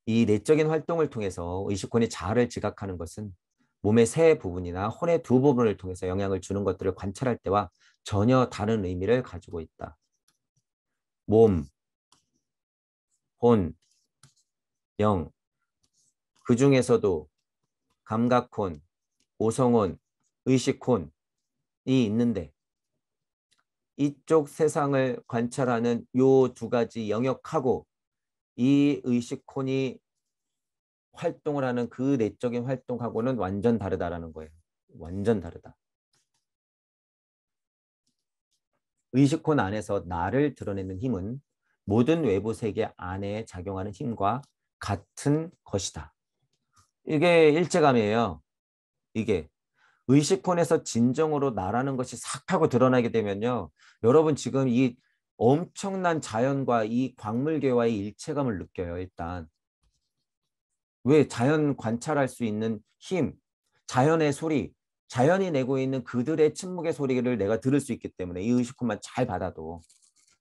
이 내적인 활동을 통해서 의식혼이 자아를 지각하는 것은 몸의 세 부분이나 혼의 두 부분을 통해서 영향을 주는 것들을 관찰할 때와 전혀 다른 의미를 가지고 있다. 몸, 혼, 영, 그 중에서도 감각혼, 오성혼, 의식혼이 있는데 이쪽 세상을 관찰하는 요 두 가지 영역하고 이 의식혼이 활동을 하는 그 내적인 활동하고는 완전 다르다라는 거예요. 완전 다르다. 의식혼 안에서 나를 드러내는 힘은 모든 외부 세계 안에 작용하는 힘과 같은 것이다. 이게 일체감이에요. 이게 의식혼에서 진정으로 나라는 것이 싹 하고 드러나게 되면요. 여러분 지금 이 엄청난 자연과 이 광물계와의 일체감을 느껴요. 일단. 왜 자연 관찰할 수 있는 힘, 자연의 소리, 자연이 내고 있는 그들의 침묵의 소리를 내가 들을 수 있기 때문에 이 의식혼만 잘 받아도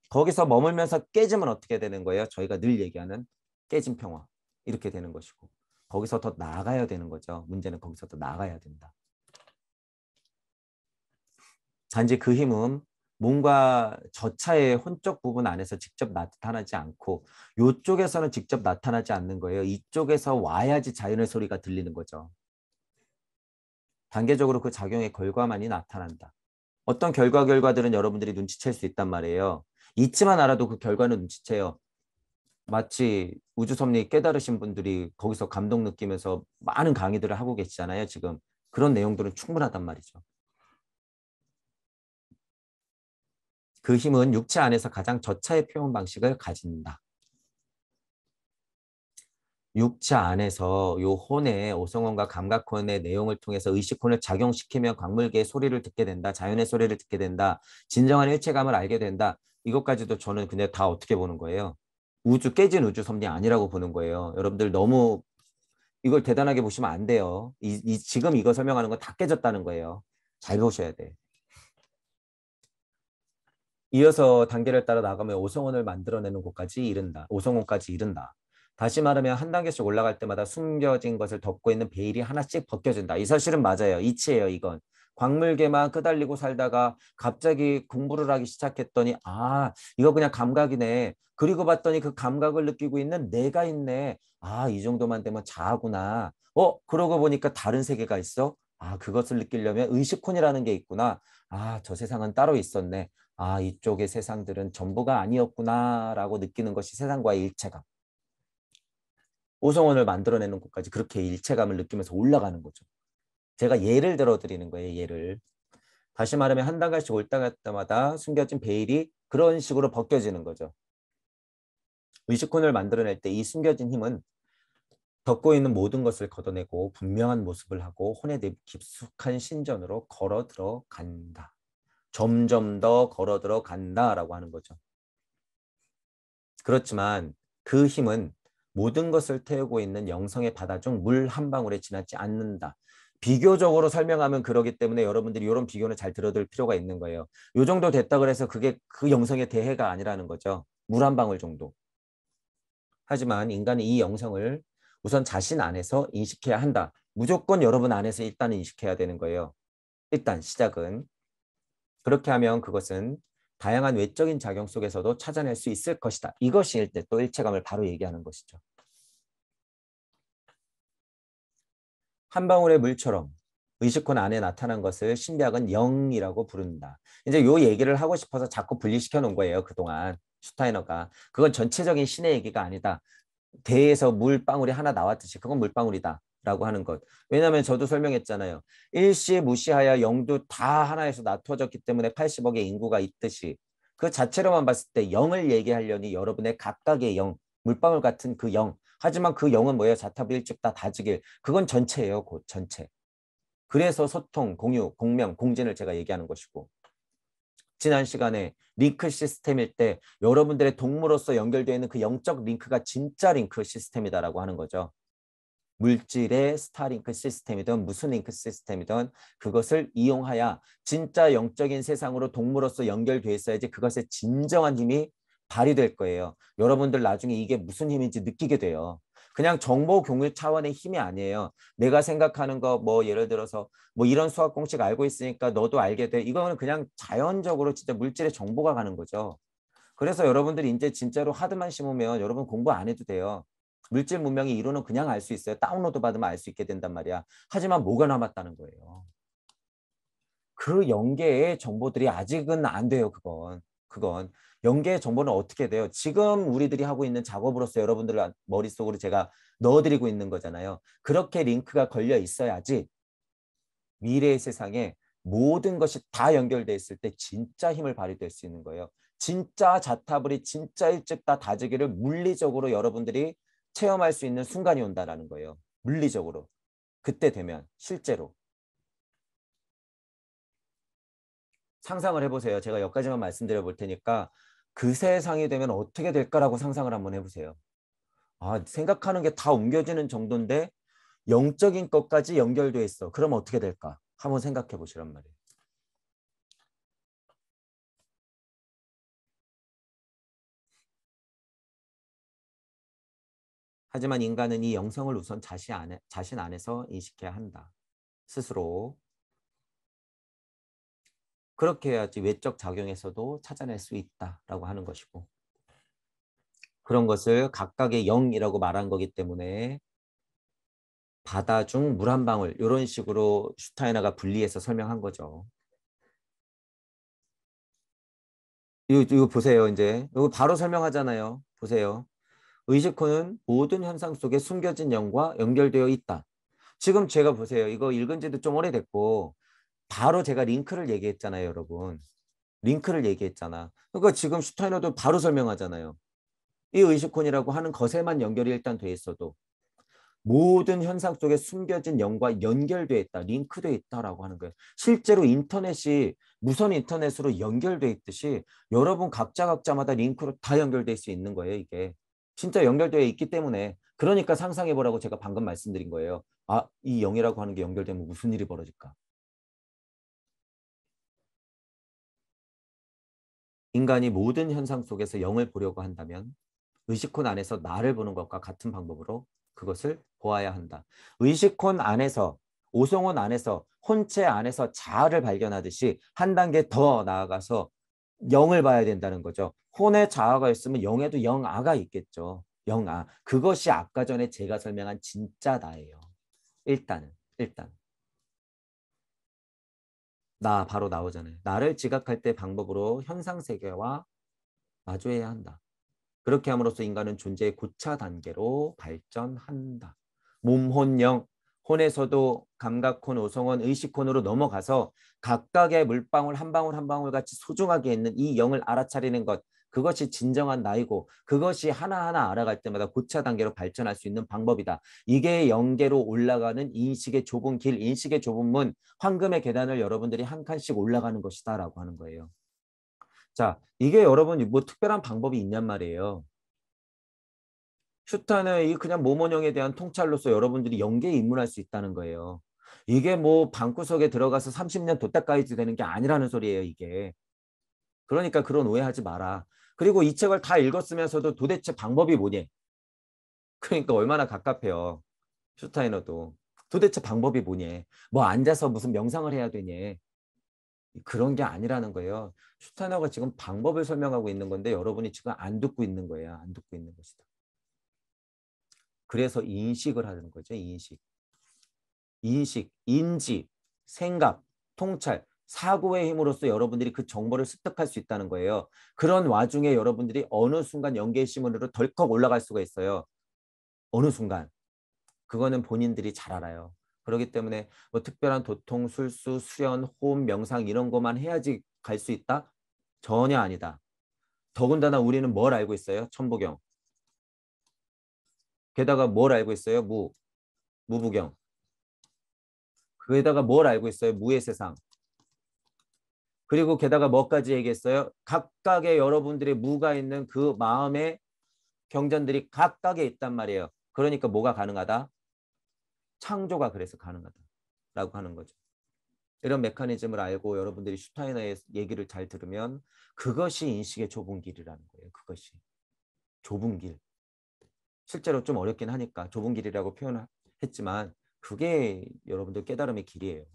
거기서 머물면서 깨지면 어떻게 되는 거예요? 저희가 늘 얘기하는 깨진 평화. 이렇게 되는 것이고 거기서 더 나아가야 되는 거죠. 문제는 거기서 더 나아가야 된다. 단지 그 힘은 뭔가 저차의 혼적 부분 안에서 직접 나타나지 않고 이쪽에서는 직접 나타나지 않는 거예요. 이쪽에서 와야지 자연의 소리가 들리는 거죠. 단계적으로 그 작용의 결과만이 나타난다. 어떤 결과들은 여러분들이 눈치챌 수 있단 말이에요. 있지만 알아도 그 결과는 눈치채요. 마치 우주섭리 깨달으신 분들이 거기서 감동 느끼면서 많은 강의들을 하고 계시잖아요. 지금 그런 내용들은 충분하단 말이죠. 그 힘은 육체 안에서 가장 저차의 표현 방식을 가진다. 육체 안에서 요 혼의 오성혼과 감각혼의 내용을 통해서 의식혼을 작용시키면 광물계의 소리를 듣게 된다. 자연의 소리를 듣게 된다. 진정한 일체감을 알게 된다. 이것까지도 저는 그냥 다 어떻게 보는 거예요? 깨진 우주 섭리 아니라고 보는 거예요. 여러분들 너무 이걸 대단하게 보시면 안 돼요. 지금 이거 설명하는 건 다 깨졌다는 거예요. 잘 보셔야 돼. 이어서 단계를 따라 나가면 오성원을 만들어내는 곳까지 이른다. 오성원까지 이른다. 다시 말하면 한 단계씩 올라갈 때마다 숨겨진 것을 덮고 있는 베일이 하나씩 벗겨진다. 이 사실은 맞아요. 이치예요, 이건. 광물계만 끄달리고 살다가 갑자기 공부를 하기 시작했더니 이거 그냥 감각이네. 그리고 봤더니 그 감각을 느끼고 있는 내가 있네. 이 정도만 되면 자아구나. 그러고 보니까 다른 세계가 있어? 그것을 느끼려면 의식혼이라는 게 있구나. 저 세상은 따로 있었네. 이쪽의 세상들은 전부가 아니었구나라고 느끼는 것이 세상과의 일체감. 오성원을 만들어내는 곳까지 그렇게 일체감을 느끼면서 올라가는 거죠. 제가 예를 들어 드리는 거예요. 예를. 다시 말하면 한 단계씩 올라갈 때마다 숨겨진 베일이 그런 식으로 벗겨지는 거죠. 의식혼을 만들어낼 때 이 숨겨진 힘은 덮고 있는 모든 것을 걷어내고 분명한 모습을 하고 혼의 깊숙한 신전으로 걸어 들어간다. 점점 더 걸어 들어간다라고 하는 거죠. 그렇지만 그 힘은 모든 것을 태우고 있는 영성의 바다 중 물 한 방울에 지나지 않는다. 비교적으로 설명하면 그러기 때문에 여러분들이 이런 비교는 잘 들어둘 필요가 있는 거예요. 이 정도 됐다 그래서 그게 그 영성의 대해가 아니라는 거죠. 물 한 방울 정도. 하지만 인간이 이 영성을 우선 자신 안에서 인식해야 한다. 무조건 여러분 안에서 일단 인식해야 되는 거예요. 일단 시작은. 그렇게 하면 그것은 다양한 외적인 작용 속에서도 찾아낼 수 있을 것이다. 이것이 일대 또 일체감을 바로 얘기하는 것이죠. 한 방울의 물처럼 의식혼 안에 나타난 것을 신비학은 영이라고 부른다. 이제 요 얘기를 하고 싶어서 자꾸 분리시켜 놓은 거예요. 그동안 슈타이너가. 그건 전체적인 신의 얘기가 아니다. 대에서 물방울이 하나 나왔듯이 그건 물방울이다. 라고 하는 것. 왜냐하면 저도 설명했잖아요. 일시 무시하여 영도 다 하나에서 나투어졌기 때문에 80억의 인구가 있듯이 그 자체로만 봤을 때 영을 얘기하려니 여러분의 각각의 영, 물방울 같은 그 영. 하지만 그 영은 뭐예요? 자타불일즉 다 다지길. 그건 전체예요. 곧 전체. 그래서 소통, 공유, 공명, 공진을 제가 얘기하는 것이고 지난 시간에 링크 시스템일 때 여러분들의 동물로서 연결되어 있는 그 영적 링크가 진짜 링크 시스템이다라고 하는 거죠. 물질의 스타링크 시스템이든 무슨 링크 시스템이든 그것을 이용하여 진짜 영적인 세상으로 동물로서 연결돼 있어야지 그것의 진정한 힘이 발휘될 거예요. 여러분들 나중에 이게 무슨 힘인지 느끼게 돼요. 그냥 정보 공유 차원의 힘이 아니에요. 내가 생각하는 거 뭐 예를 들어서 뭐 이런 수학 공식 알고 있으니까 너도 알게 돼. 이거는 그냥 자연적으로 진짜 물질의 정보가 가는 거죠. 그래서 여러분들이 이제 진짜로 하드만 심으면 여러분 공부 안 해도 돼요. 물질 문명의 이론은 그냥 알 수 있어요. 다운로드 받으면 알 수 있게 된단 말이야. 하지만 뭐가 남았다는 거예요. 그 연계의 정보들이 아직은 안 돼요. 그건 연계의 정보는 어떻게 돼요? 지금 우리들이 하고 있는 작업으로서 여러분들 머릿속으로 제가 넣어드리고 있는 거잖아요. 그렇게 링크가 걸려 있어야지 미래의 세상에 모든 것이 다 연결돼 있을 때 진짜 힘을 발휘될 수 있는 거예요. 진짜 자타불이 진짜 일찍 다 다지기를 물리적으로 여러분들이 체험할 수 있는 순간이 온다라는 거예요. 물리적으로. 그때 되면 실제로. 상상을 해보세요. 제가 여기까지만 말씀드려 볼 테니까 그 세상이 되면 어떻게 될까라고 상상을 한번 해보세요. 아, 생각하는 게 다 옮겨지는 정도인데 영적인 것까지 연결돼 있어. 그럼 어떻게 될까? 한번 생각해 보시란 말이에요. 하지만 인간은 이 영성을 우선 자신 안에서 인식해야 한다. 스스로. 그렇게 해야지 외적 작용에서도 찾아낼 수 있다라고 하는 것이고. 그런 것을 각각의 영이라고 말한 거기 때문에 바다 중 물 한 방울 이런 식으로 슈타이너가 분리해서 설명한 거죠. 이거 보세요. 이제 이거 바로 설명하잖아요. 보세요. 의식호는 모든 현상 속에 숨겨진 영과 연결되어 있다. 지금 제가 보세요. 이거 읽은 지도 좀 오래됐고 바로 제가 링크를 얘기했잖아요, 여러분. 링크를 얘기했잖아. 그러니까 지금 슈타이너도 바로 설명하잖아요. 이 의식혼이라고 하는 것에만 연결이 일단 돼 있어도 모든 현상 속에 숨겨진 영과 연결돼 있다, 링크돼 있다라고 하는 거예요. 실제로 인터넷이 무선 인터넷으로 연결돼 있듯이 여러분 각자마다 링크로 다 연결될 수 있는 거예요, 이게. 진짜 연결되어 있기 때문에 그러니까 상상해 보라고 제가 방금 말씀드린 거예요. 아, 이 영이라고 하는 게 연결되면 무슨 일이 벌어질까? 인간이 모든 현상 속에서 영을 보려고 한다면 의식혼 안에서 나를 보는 것과 같은 방법으로 그것을 보아야 한다. 의식혼 안에서 오성혼 안에서 혼체 안에서 자아를 발견하듯이 한 단계 더 나아가서 영을 봐야 된다는 거죠. 혼에 자아가 있으면 영에도 영아가 있겠죠. 영아. 그것이 아까 전에 제가 설명한 진짜 나예요. 일단 나 바로 나오잖아요. 나를 지각할 때 방법으로 현상 세계와 마주해야 한다. 그렇게 함으로써 인간은 존재의 고차 단계로 발전한다. 몸, 혼, 영. 혼에서도 감각혼, 오성혼, 의식혼으로 넘어가서 각각의 물방울 한 방울 한 방울 같이 소중하게 있는 이 영을 알아차리는 것. 그것이 진정한 나이고 그것이 하나하나 알아갈 때마다 고차 단계로 발전할 수 있는 방법이다. 이게 영계로 올라가는 인식의 좁은 길, 인식의 좁은 문, 황금의 계단을 여러분들이 한 칸씩 올라가는 것이다 라고 하는 거예요. 자, 이게 여러분 뭐 특별한 방법이 있냔 말이에요. 슈타는 이 그냥 모모형에 대한 통찰로서 여러분들이 연계에 입문할 수 있다는 거예요. 이게 뭐 방구석에 들어가서 30년 뒀다까지 되는 게 아니라는 소리예요, 이게. 그러니까 그런 오해하지 마라. 그리고 이 책을 다 읽었으면서도 도대체 방법이 뭐니? 그러니까 얼마나 갑갑해요. 슈타이너도. 도대체 방법이 뭐니? 뭐 앉아서 무슨 명상을 해야 되니? 그런 게 아니라는 거예요. 슈타이너가 지금 방법을 설명하고 있는 건데 여러분이 지금 안 듣고 있는 거예요. 안 듣고 있는 것이다. 그래서 인식을 하는 거죠. 인식, 인지, 생각, 통찰, 사고의 힘으로써 여러분들이 그 정보를 습득할 수 있다는 거예요. 그런 와중에 여러분들이 어느 순간 연계의 심원으로 덜컥 올라갈 수가 있어요. 어느 순간. 그거는 본인들이 잘 알아요. 그렇기 때문에 뭐 특별한 도통, 술수, 수련, 호흡, 명상 이런 것만 해야지 갈 수 있다? 전혀 아니다. 더군다나 우리는 뭘 알고 있어요? 천부경. 게다가 뭘 알고 있어요? 무부경. 그에다가 뭘 알고 있어요? 무의 세상. 그리고 게다가 뭐까지 얘기했어요? 각각의 여러분들의 무가 있는 그 마음의 경전들이 각각에 있단 말이에요. 그러니까 뭐가 가능하다? 창조가 그래서 가능하다라고 하는 거죠. 이런 메커니즘을 알고 여러분들이 슈타이너의 얘기를 잘 들으면 그것이 인식의 좁은 길이라는 거예요. 그것이 좁은 길. 실제로 좀 어렵긴 하니까 좁은 길이라고 표현했지만 그게 여러분들 깨달음의 길이에요.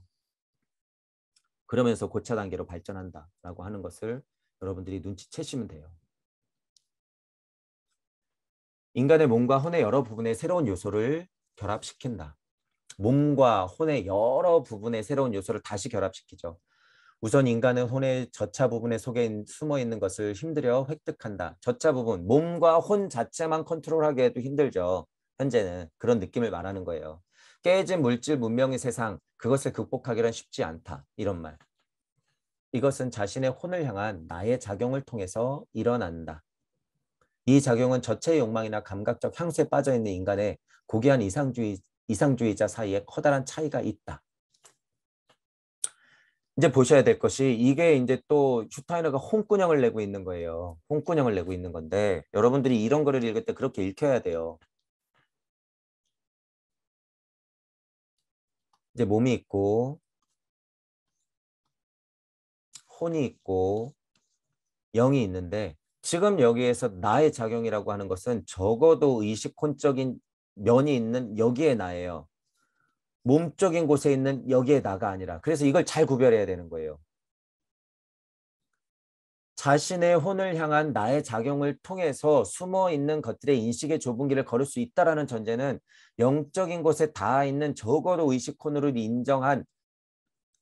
그러면서 고차 단계로 발전한다라고 하는 것을 여러분들이 눈치채시면 돼요. 인간의 몸과 혼의 여러 부분의 새로운 요소를 결합시킨다. 몸과 혼의 여러 부분의 새로운 요소를 다시 결합시키죠. 우선 인간은 혼의 저차 부분에 속에 숨어 있는 것을 힘들여 획득한다. 저차 부분, 몸과 혼 자체만 컨트롤하기 해도 힘들죠. 현재는 그런 느낌을 말하는 거예요. 깨진 물질 문명의 세상, 그것을 극복하기란 쉽지 않다. 이런 말. 이것은 자신의 혼을 향한 나의 작용을 통해서 일어난다. 이 작용은 저체의 욕망이나 감각적 향수에 빠져있는 인간의 고귀한 이상주의자 사이에 커다란 차이가 있다. 이제 보셔야 될 것이 이게 이제 또 슈타이너가 홍군형을 내고 있는 거예요. 홍군형을 내고 있는 건데 여러분들이 이런 거를 읽을 때 그렇게 읽혀야 돼요. 이제 몸이 있고 혼이 있고 영이 있는데 지금 여기에서 나의 작용이라고 하는 것은 적어도 의식혼적인 면이 있는 여기에 나예요. 몸적인 곳에 있는 여기에 나가 아니라. 그래서 이걸 잘 구별해야 되는 거예요. 자신의 혼을 향한 나의 작용을 통해서 숨어있는 것들의 인식의 좁은 길을 걸을 수 있다는 전제는 영적인 곳에 닿아 있는 적어도 의식혼으로 인정한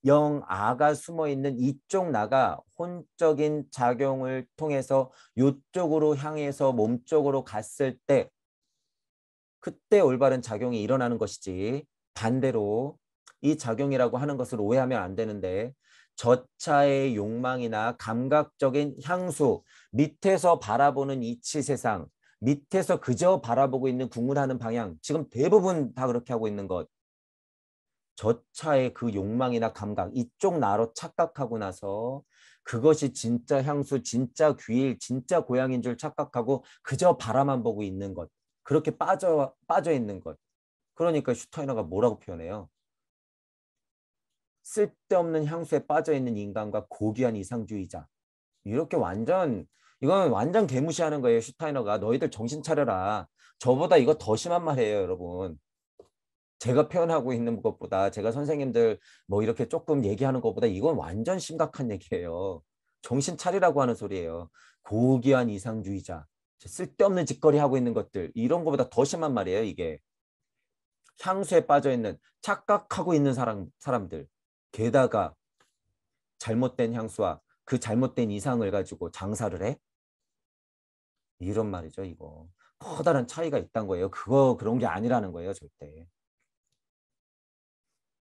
영아가 숨어있는 이쪽 나가 혼적인 작용을 통해서 이쪽으로 향해서 몸쪽으로 갔을 때 그때 올바른 작용이 일어나는 것이지 반대로 이 작용이라고 하는 것을 오해하면 안 되는데 저차의 욕망이나 감각적인 향수, 밑에서 바라보는 이치 세상, 밑에서 그저 바라보고 있는 궁문하는 방향, 지금 대부분 다 그렇게 하고 있는 것. 저차의 그 욕망이나 감각, 이쪽 나로 착각하고 나서 그것이 진짜 향수, 진짜 귀일, 진짜 고향인 줄 착각하고 그저 바라만 보고 있는 것. 그렇게 빠져 있는 것. 그러니까 슈타이너가 뭐라고 표현해요? 쓸데없는 향수에 빠져 있는 인간과 고귀한 이상주의자. 이렇게 이건 완전 개무시하는 거예요. 슈타이너가. 너희들 정신 차려라. 저보다 이거 더 심한 말이에요, 여러분. 제가 표현하고 있는 것보다 제가 선생님들 뭐 이렇게 조금 얘기하는 것보다 이건 완전 심각한 얘기예요. 정신 차리라고 하는 소리예요. 고귀한 이상주의자. 쓸데없는 짓거리 하고 있는 것들. 이런 것보다 더 심한 말이에요, 이게. 향수에 빠져 있는 착각하고 있는 사람들. 게다가 잘못된 향수와 그 잘못된 이상을 가지고 장사를 해? 이런 말이죠, 이거. 커다란 차이가 있다는 거예요. 그런 게 아니라는 거예요, 절대.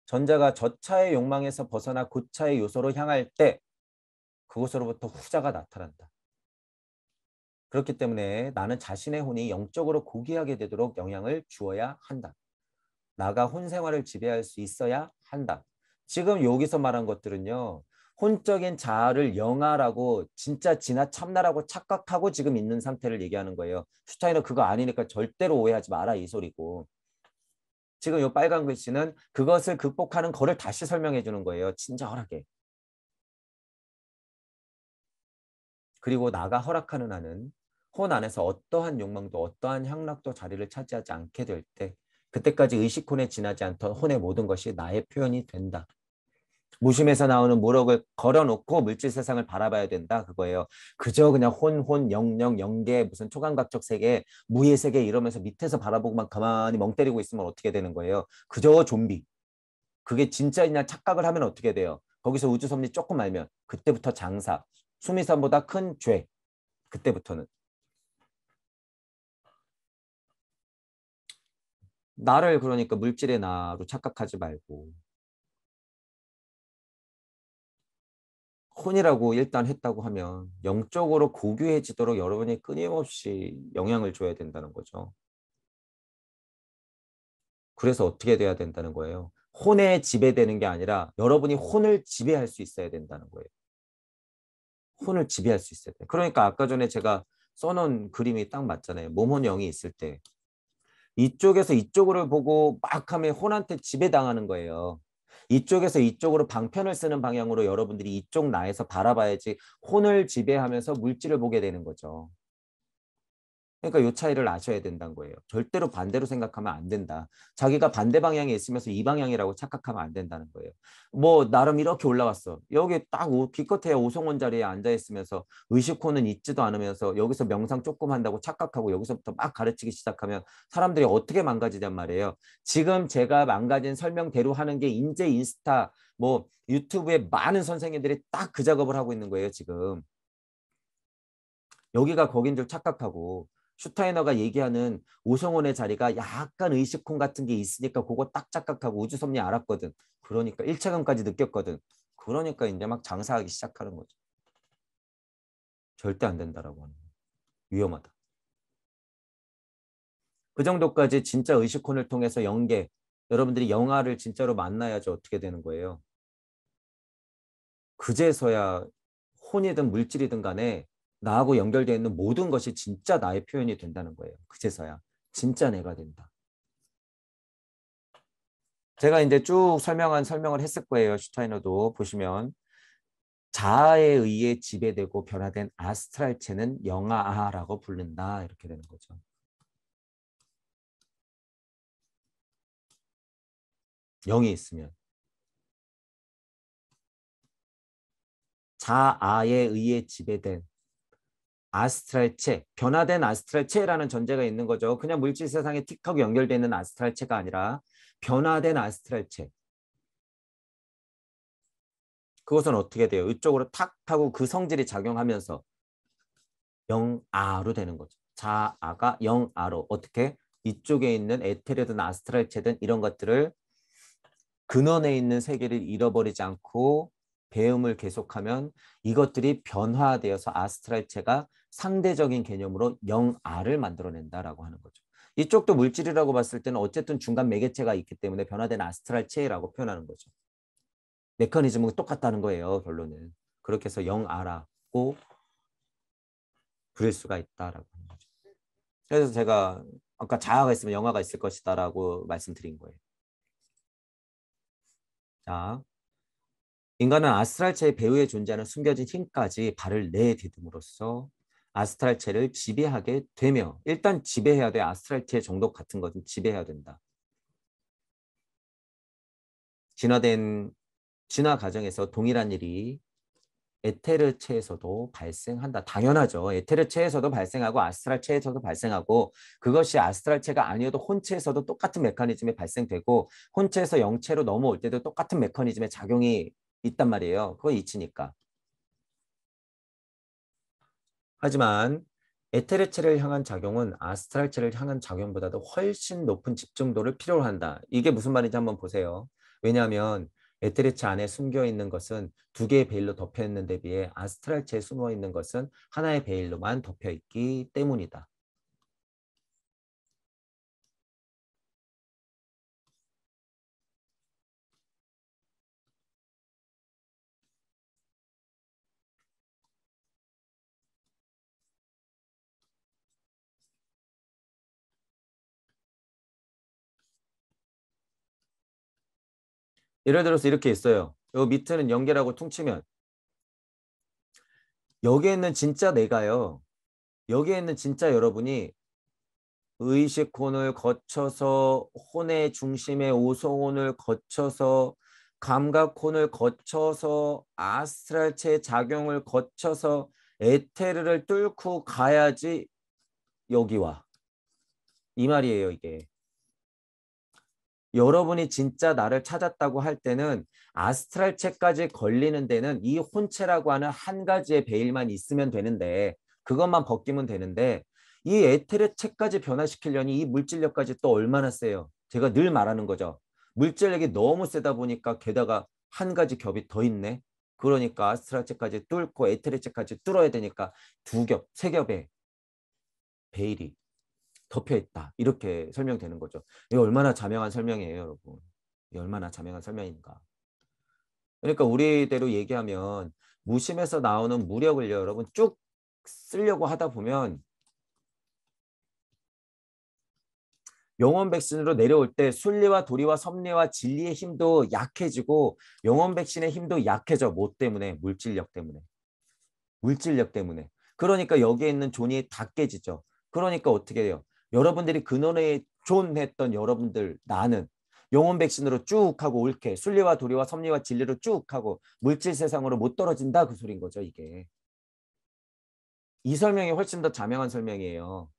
전자가 저차의 욕망에서 벗어나 고차의 요소로 향할 때 그곳으로부터 후자가 나타난다. 그렇기 때문에 나는 자신의 혼이 영적으로 고귀하게 되도록 영향을 주어야 한다. 나가 혼 생활을 지배할 수 있어야 한다. 지금 여기서 말한 것들은요. 혼적인 자아를 영아라고 진짜 진화 참나라고 착각하고 지금 있는 상태를 얘기하는 거예요. 슈타이너 그거 아니니까 절대로 오해하지 마라 이 소리고. 지금 이 빨간 글씨는 그것을 극복하는 거를 다시 설명해 주는 거예요. 친절하게. 그리고 나가 허락하는 한은 혼 안에서 어떠한 욕망도 어떠한 향락도 자리를 차지하지 않게 될 때 그때까지 의식혼에 지나지 않던 혼의 모든 것이 나의 표현이 된다. 무심에서 나오는 무력을 걸어놓고 물질 세상을 바라봐야 된다. 그거예요. 그저 그냥 영영, 영계, 무슨 초감각적 세계, 무의 세계 이러면서 밑에서 바라보고만 가만히 멍 때리고 있으면 어떻게 되는 거예요? 그저 좀비. 그게 진짜이냐 착각을 하면 어떻게 돼요? 거기서 우주섭리 조금 알면 그때부터 장사. 수미산보다 큰 죄. 그때부터는. 나를 그러니까 물질의 나로 착각하지 말고 혼이라고 일단 했다고 하면 영적으로 고귀해지도록 여러분이 끊임없이 영향을 줘야 된다는 거죠. 그래서 어떻게 돼야 된다는 거예요? 혼에 지배되는 게 아니라 여러분이 혼을 지배할 수 있어야 된다는 거예요. 혼을 지배할 수 있어야 돼요. 그러니까 아까 전에 제가 써놓은 그림이 딱 맞잖아요. 몸혼 영이 있을 때 이쪽에서 이쪽으로 보고 막 하면 혼한테 지배당하는 거예요. 이쪽에서 이쪽으로 방편을 쓰는 방향으로 여러분들이 이쪽 나에서 바라봐야지 혼을 지배하면서 물질을 보게 되는 거죠. 그러니까 요 차이를 아셔야 된다는 거예요. 절대로 반대로 생각하면 안 된다. 자기가 반대 방향에 있으면서 이 방향이라고 착각하면 안 된다는 거예요. 뭐 나름 이렇게 올라왔어. 여기 딱 기껏해야 오송원 자리에 앉아 있으면서 의식호는 있지도 않으면서 여기서 명상 조금 한다고 착각하고 여기서부터 막 가르치기 시작하면 사람들이 어떻게 망가지냔 말이에요. 지금 제가 망가진 설명대로 하는 게 인제 인스타 뭐 유튜브에 많은 선생님들이 딱 그 작업을 하고 있는 거예요, 지금. 여기가 거긴 줄 착각하고 슈타이너가 얘기하는 오성원의 자리가 약간 의식혼 같은 게 있으니까 그거 딱 착각하고 우주섭리 알았거든. 그러니까 1차감까지 느꼈거든. 그러니까 이제 막 장사하기 시작하는 거죠. 절대 안 된다라고 하는 거예요. 위험하다. 그 정도까지 진짜 의식혼을 통해서 연계, 여러분들이 영화를 진짜로 만나야지 어떻게 되는 거예요. 그제서야 혼이든 물질이든 간에 나하고 연결되어 있는 모든 것이 진짜 나의 표현이 된다는 거예요. 그제서야 진짜 내가 된다. 제가 이제 쭉 설명을 했을 거예요. 슈타이너도 보시면 자아에 의해 지배되고 변화된 아스트랄체는 영아아라고 부른다. 이렇게 되는 거죠. 영이 있으면 자아에 의해 지배된 아스트랄체, 변화된 아스트랄체라는 전제가 있는 거죠. 그냥 물질 세상에 틱하고 연결되는 아스트랄체가 아니라 변화된 아스트랄체. 그것은 어떻게 돼요? 이쪽으로 탁 하고 그 성질이 작용하면서 영아로 되는 거죠. 자아가 영아로. 어떻게? 이쪽에 있는 에테르든 아스트랄체든 이런 것들을 근원에 있는 세계를 잃어버리지 않고 배움을 계속하면 이것들이 변화되어서 아스트랄체가 상대적인 개념으로 영아를 만들어낸다라고 하는 거죠. 이쪽도 물질이라고 봤을 때는 어쨌든 중간 매개체가 있기 때문에 변화된 아스트랄체라고 표현하는 거죠. 메커니즘은 똑같다는 거예요, 결론은. 그렇게 해서 영아라고 부를 수가 있다라고 하는 거죠. 그래서 제가 아까 자아가 있으면 영아가 있을 것이다라고 말씀드린 거예요. 자, 인간은 아스트랄체의 배후에 존재하는 숨겨진 힘까지 발을 내디듬으로써 아스트랄체를 지배하게 되며 일단 지배해야 돼. 아스트랄체 정도 같은 것은 지배해야 된다. 진화 과정에서 동일한 일이 에테르체에서도 발생한다. 당연하죠. 에테르체에서도 발생하고 아스트랄체에서도 발생하고 그것이 아스트랄체가 아니어도 혼체에서도 똑같은 메커니즘이 발생되고 혼체에서 영체로 넘어올 때도 똑같은 메커니즘의 작용이 있단 말이에요. 그거 이치니까. 하지만 에테르체를 향한 작용은 아스트랄체를 향한 작용보다도 훨씬 높은 집중도를 필요로 한다. 이게 무슨 말인지 한번 보세요. 왜냐하면 에테르체 안에 숨겨 있는 것은 두 개의 베일로 덮여 있는 데 비해 아스트랄체에 숨어 있는 것은 하나의 베일로만 덮여 있기 때문이다. 예를 들어서 이렇게 있어요. 요 밑에는 연계라고 퉁치면 여기에 있는 진짜 내가요. 여기에 있는 진짜 여러분이 의식혼을 거쳐서 혼의 중심의 오성혼을 거쳐서 감각혼을 거쳐서 아스트랄체 작용을 거쳐서 에테르를 뚫고 가야지 여기와 이 말이에요. 이게 여러분이 진짜 나를 찾았다고 할 때는 아스트랄체까지 걸리는 데는 이 혼체라고 하는 한 가지의 베일만 있으면 되는데 그것만 벗기면 되는데 이 에테르체까지 변화시키려니 이 물질력까지 또 얼마나 세요. 제가 늘 말하는 거죠. 물질력이 너무 세다 보니까 게다가 한 가지 겹이 더 있네. 그러니까 아스트랄체까지 뚫고 에테르체까지 뚫어야 되니까 두 겹, 세 겹의 베일이 덮여 있다. 이렇게 설명되는 거죠. 이게 얼마나 자명한 설명이에요, 여러분. 이게 얼마나 자명한 설명인가. 그러니까 우리대로 얘기하면 무심에서 나오는 무력을요, 여러분 쭉 쓰려고 하다 보면 영원 백신으로 내려올 때 순리와 도리와 섭리와 진리의 힘도 약해지고 영원 백신의 힘도 약해져. 뭐 때문에? 물질력 때문에. 물질력 때문에. 그러니까 여기에 있는 존이 다 깨지죠. 그러니까 어떻게 해요? 여러분들이 근원에 존했던 여러분들 나는 영혼 백신으로 쭉 하고 옳게 순리와 도리와 섭리와 진리로 쭉 하고 물질 세상으로 못 떨어진다 그 소린 거죠 이게. 이 설명이 훨씬 더 자명한 설명이에요.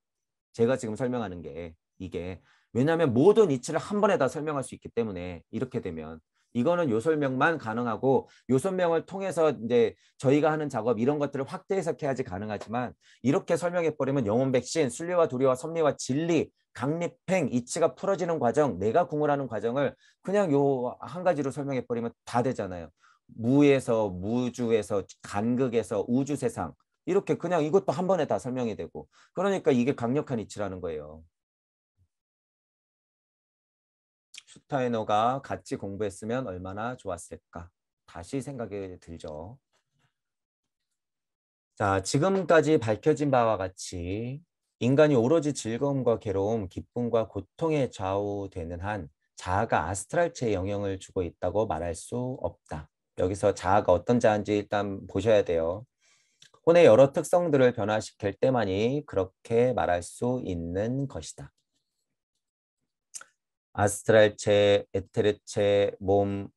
제가 지금 설명하는 게 이게 왜냐하면 모든 이치를 한 번에 다 설명할 수 있기 때문에 이렇게 되면 이거는 요 설명만 가능하고 요 설명을 통해서 이제 저희가 하는 작업 이런 것들을 확대 해석해야지 가능하지만 이렇게 설명해 버리면 영혼 백신, 순리와 도리와 섭리와 진리, 강립행, 이치가 풀어지는 과정, 내가 궁을하는 과정을 그냥 요 한 가지로 설명해 버리면 다 되잖아요. 무에서 무주에서 간극에서 우주 세상 이렇게 그냥 이것도 한 번에 다 설명이 되고 그러니까 이게 강력한 이치라는 거예요. 슈타이너가 같이 공부했으면 얼마나 좋았을까? 다시 생각이 들죠. 자, 지금까지 밝혀진 바와 같이 인간이 오로지 즐거움과 괴로움, 기쁨과 고통에 좌우되는 한 자아가 아스트랄체에 영향을 주고 있다고 말할 수 없다. 여기서 자아가 어떤 자아인지 일단 보셔야 돼요. 혼의 여러 특성들을 변화시킬 때만이 그렇게 말할 수 있는 것이다. 아스트랄체, 에테르체, 몸,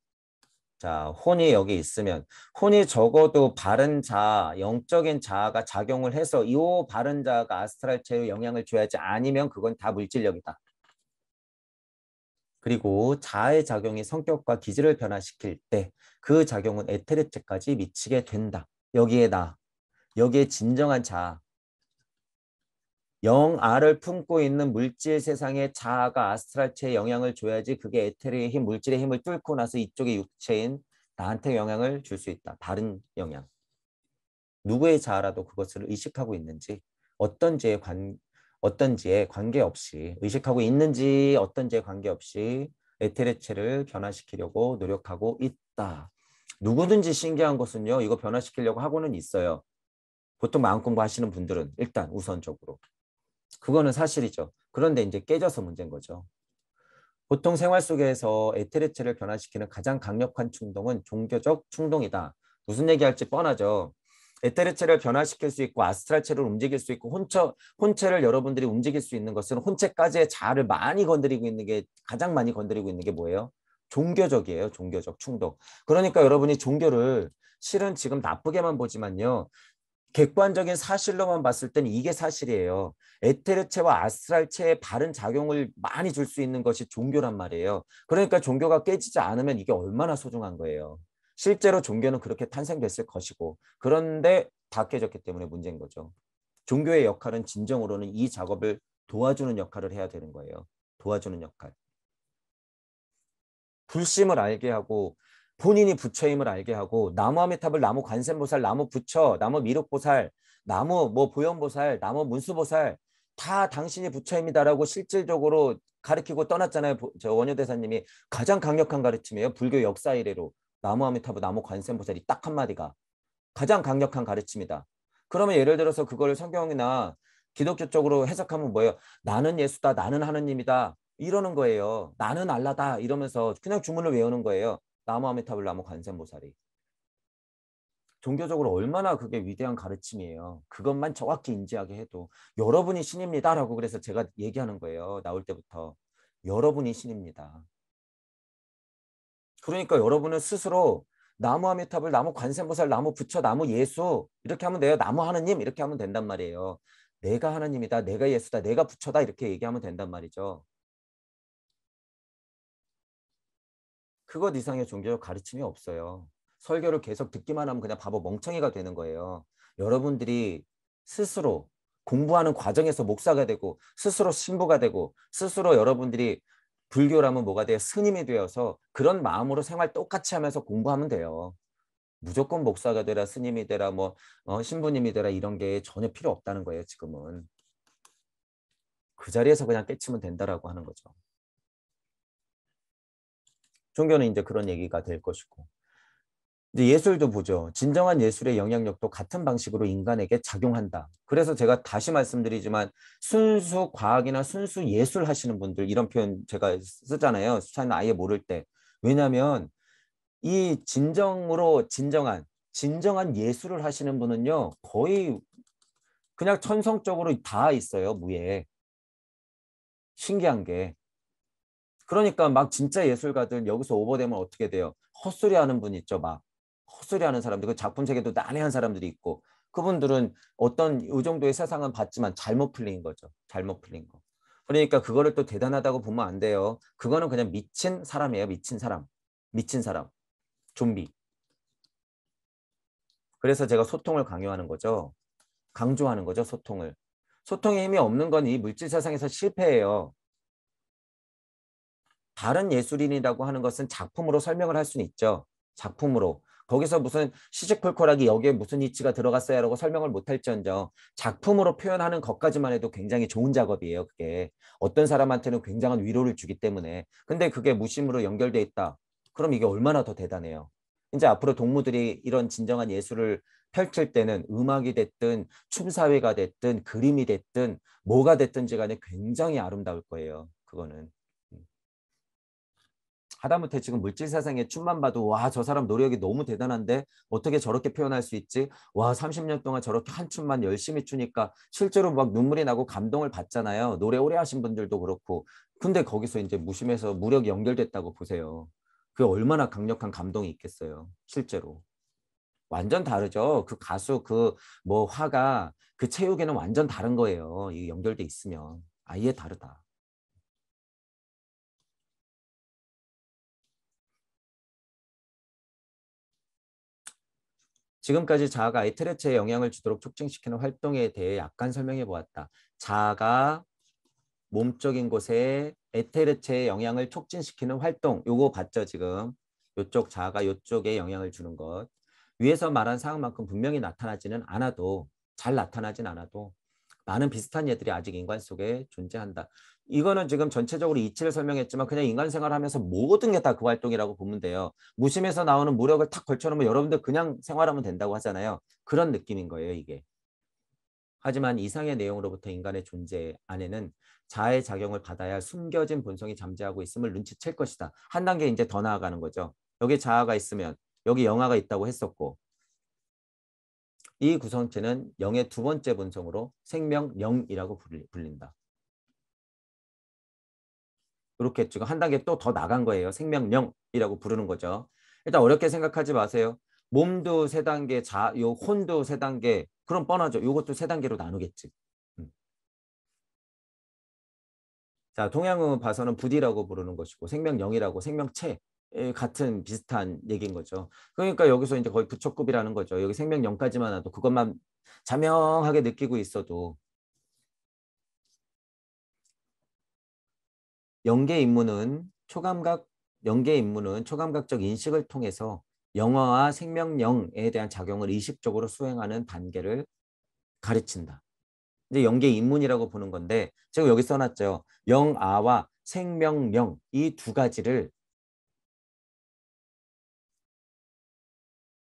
자, 혼이 여기 있으면 혼이 적어도 바른 자아, 영적인 자아가 작용을 해서 이 바른 자아가 아스트랄체에 영향을 줘야지 아니면 그건 다 물질력이다. 그리고 자아의 작용이 성격과 기질을 변화시킬 때 그 작용은 에테르체까지 미치게 된다. 여기에 여기에 진정한 자아, 영아를 품고 있는 물질 세상의 자아가 아스트랄체에 영향을 줘야지 그게 에테르의 힘, 물질의 힘을 뚫고 나서 이쪽의 육체인 나한테 영향을 줄 수 있다. 다른 영향. 누구의 자아라도 그것을 의식하고 있는지 어떤지에 관계없이 의식하고 있는지 어떤지에 관계없이 에테르체를 변화시키려고 노력하고 있다. 누구든지 신기한 것은요. 이거 변화시키려고 하고는 있어요. 보통 마음 공부하시는 분들은 일단 우선적으로. 그거는 사실이죠. 그런데 이제 깨져서 문제인 거죠. 보통 생활 속에서 에테르체를 변화시키는 가장 강력한 충동은 종교적 충동이다. 무슨 얘기할지 뻔하죠. 에테르체를 변화시킬 수 있고 아스트랄체를 움직일 수 있고 혼체를 여러분들이 움직일 수 있는 것은 혼체까지의 자아를 많이 건드리고 있는 게 가장 많이 건드리고 있는 게 뭐예요? 종교적이에요. 종교적 충동. 그러니까 여러분이 종교를 실은 지금 나쁘게만 보지만요. 객관적인 사실로만 봤을 때는 이게 사실이에요. 에테르체와 아스트랄체의 바른 작용을 많이 줄 수 있는 것이 종교란 말이에요. 그러니까 종교가 깨지지 않으면 이게 얼마나 소중한 거예요. 실제로 종교는 그렇게 탄생됐을 것이고 그런데 다 깨졌기 때문에 문제인 거죠. 종교의 역할은 진정으로는 이 작업을 도와주는 역할을 해야 되는 거예요. 도와주는 역할. 불심을 알게 하고 본인이 부처임을 알게 하고 나무 아미타불, 나무 관세음보살, 나무 부처, 나무 미륵보살, 나무 뭐 보현보살, 나무 문수보살 다 당신이 부처입니다라고 실질적으로 가르치고 떠났잖아요. 저 원효대사님이 가장 강력한 가르침이에요. 불교 역사 이래로 나무 아미타불, 나무 관세음보살이 딱 한마디가 가장 강력한 가르침이다. 그러면 예를 들어서 그걸 성경이나 기독교 쪽으로 해석하면 뭐예요? 나는 예수다, 나는 하느님이다. 이러는 거예요. 나는 알라다 이러면서 그냥 주문을 외우는 거예요. 나무 아미타불 나무 관세음보살이. 종교적으로 얼마나 그게 위대한 가르침이에요. 그것만 정확히 인지하게 해도 여러분이 신입니다라고 그래서 제가 얘기하는 거예요. 나올 때부터. 여러분이 신입니다. 그러니까 여러분은 스스로 나무 아미타불, 나무 관세음보살, 나무 부처, 나무 예수 이렇게 하면 돼요. 나무 하느님 이렇게 하면 된단 말이에요. 내가 하나님이다, 내가 예수다, 내가 부처다 이렇게 얘기하면 된단 말이죠. 그것 이상의 종교적 가르침이 없어요. 설교를 계속 듣기만 하면 그냥 바보 멍청이가 되는 거예요. 여러분들이 스스로 공부하는 과정에서 목사가 되고 스스로 신부가 되고 스스로 여러분들이 불교라면 뭐가 돼요? 스님이 되어서 그런 마음으로 생활 똑같이 하면서 공부하면 돼요. 무조건 목사가 되라 스님이 되라 뭐 신부님이 되라 이런 게 전혀 필요 없다는 거예요. 지금은. 그 자리에서 그냥 깨치면 된다라고 하는 거죠. 종교는 이제 그런 얘기가 될 것이고. 이제 예술도 보죠. 진정한 예술의 영향력도 같은 방식으로 인간에게 작용한다. 그래서 제가 다시 말씀드리지만 순수 과학이나 순수 예술 하시는 분들 이런 표현 제가 쓰잖아요. 수차는 아예 모를 때. 왜냐하면 이 진정한 예술을 하시는 분은요. 거의 그냥 천성적으로 다 있어요. 무에. 신기한 게. 그러니까 막 진짜 예술가들 여기서 오버되면 어떻게 돼요? 헛소리 하는 분 있죠. 막 헛소리 하는 사람들. 그 작품 세계도 난해한 사람들이 있고 그분들은 어떤 이 정도의 세상은 봤지만 잘못 풀린 거죠. 잘못 풀린 거. 그러니까 그거를 또 대단하다고 보면 안 돼요. 그거는 그냥 미친 사람이에요. 미친 사람. 미친 사람. 좀비. 그래서 제가 소통을 강요하는 거죠. 강조하는 거죠. 소통을. 소통의 힘이 없는 건 이 물질 세상에서 실패해요. 다른 예술인이라고 하는 것은 작품으로 설명을 할 수는 있죠. 작품으로. 거기서 무슨 시시콜콜하게 여기에 무슨 이치가 들어갔어야 라고 설명을 못할지언정 작품으로 표현하는 것까지만 해도 굉장히 좋은 작업이에요. 그게. 어떤 사람한테는 굉장한 위로를 주기 때문에. 근데 그게 무심으로 연결돼 있다. 그럼 이게 얼마나 더 대단해요. 이제 앞으로 동무들이 이런 진정한 예술을 펼칠 때는 음악이 됐든 춤사위가 됐든 그림이 됐든 뭐가 됐든지 간에 굉장히 아름다울 거예요. 그거는. 하다못해 지금 물질 세상에 춤만 봐도 와, 저 사람 노력이 너무 대단한데 어떻게 저렇게 표현할 수 있지? 와, 30년 동안 저렇게 한 춤만 열심히 추니까 실제로 막 눈물이 나고 감동을 받잖아요. 노래 오래 하신 분들도 그렇고. 근데 거기서 이제 무심해서 무력이 연결됐다고 보세요. 그게 얼마나 강력한 감동이 있겠어요. 실제로. 완전 다르죠. 그 가수, 그 뭐 화가 그 체육에는 완전 다른 거예요. 이 연결돼 있으면. 아예 다르다. 지금까지 자아가 에테르체에 영향을 주도록 촉진시키는 활동에 대해 약간 설명해 보았다. 자아가 몸적인 곳에 에테르체의 영향을 촉진시키는 활동, 요거 봤죠, 지금? 요쪽 자아가 요쪽에 영향을 주는 것. 위에서 말한 사항만큼 분명히 나타나지는 않아도, 잘 나타나진 않아도 많은 비슷한 예들이 아직 인간 속에 존재한다. 이거는 지금 전체적으로 이치를 설명했지만 그냥 인간 생활하면서 모든 게 다 그 활동이라고 보면 돼요. 무심에서 나오는 무력을 탁 걸쳐놓으면 여러분들 그냥 생활하면 된다고 하잖아요. 그런 느낌인 거예요, 이게. 하지만 이상의 내용으로부터 인간의 존재 안에는 자아의 작용을 받아야 할 숨겨진 본성이 잠재하고 있음을 눈치챌 것이다. 한 단계 이제 더 나아가는 거죠. 여기 자아가 있으면 여기 영아가 있다고 했었고 이 구성체는 영의 두 번째 본성으로 생명영이라고 불린다. 이렇게 지금 한 단계 또 더 나간 거예요. 생명영이라고 부르는 거죠. 일단 어렵게 생각하지 마세요. 몸도 세 단계, 요 혼도 세 단계. 그럼 뻔하죠. 이것도 세 단계로 나누겠지. 음. 자, 동양은 봐서는 부디라고 부르는 것이고 생명영이라고 생명체 같은 비슷한 얘기인 거죠. 그러니까 여기서 이제 거의 부처급이라는 거죠. 여기 생명영까지만 와도 그것만 자명하게 느끼고 있어도 영계 임무는 초감각 영계 임무는 초감각적 인식을 통해서 영어와 생명영에 대한 작용을 의식적으로 수행하는 단계를 가르친다. 이제 영계 인문이라고 보는 건데 지금 여기 써놨죠. 영아와 생명영 이 두 가지를